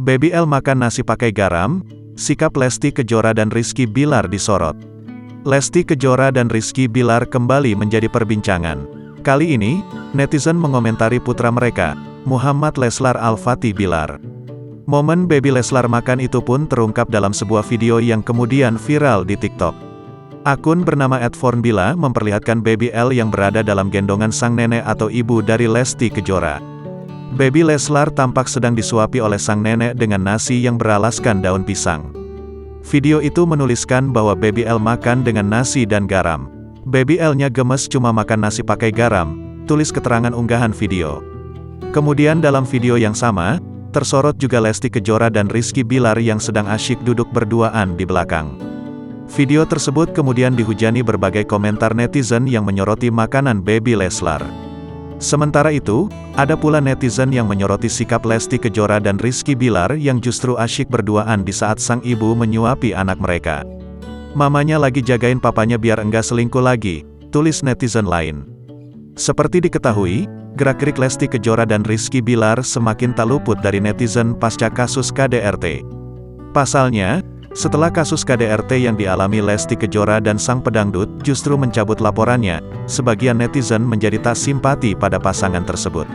Baby L makan nasi pakai garam, sikap Lesti Kejora dan Rizky Bilar disorot. Lesti Kejora dan Rizky Bilar kembali menjadi perbincangan. Kali ini, netizen mengomentari putra mereka, Muhammad Leslar Al-Fatih Bilar. Momen Baby Leslar makan itu pun terungkap dalam sebuah video yang kemudian viral di TikTok. Akun bernama @fornbila memperlihatkan Baby L yang berada dalam gendongan sang nenek atau ibu dari Lesti Kejora. Baby Leslar tampak sedang disuapi oleh sang nenek dengan nasi yang beralaskan daun pisang. Video itu menuliskan bahwa Baby L makan dengan nasi dan garam. Baby L-nya gemes cuma makan nasi pakai garam, tulis keterangan unggahan video. Kemudian dalam video yang sama, tersorot juga Lesti Kejora dan Rizky Bilar yang sedang asyik duduk berduaan di belakang. Video tersebut kemudian dihujani berbagai komentar netizen yang menyoroti makanan Baby Leslar. Sementara itu, ada pula netizen yang menyoroti sikap Lesti Kejora dan Rizky Bilar yang justru asyik berduaan di saat sang ibu menyuapi anak mereka. Mamanya lagi jagain papanya biar enggak selingkuh lagi, tulis netizen lain. Seperti diketahui, gerak-gerik Lesti Kejora dan Rizky Bilar semakin tak luput dari netizen pasca kasus KDRT. Pasalnya, setelah kasus KDRT yang dialami Lesti Kejora dan sang pedangdut justru mencabut laporannya, sebagian netizen menjadi tak simpati pada pasangan tersebut.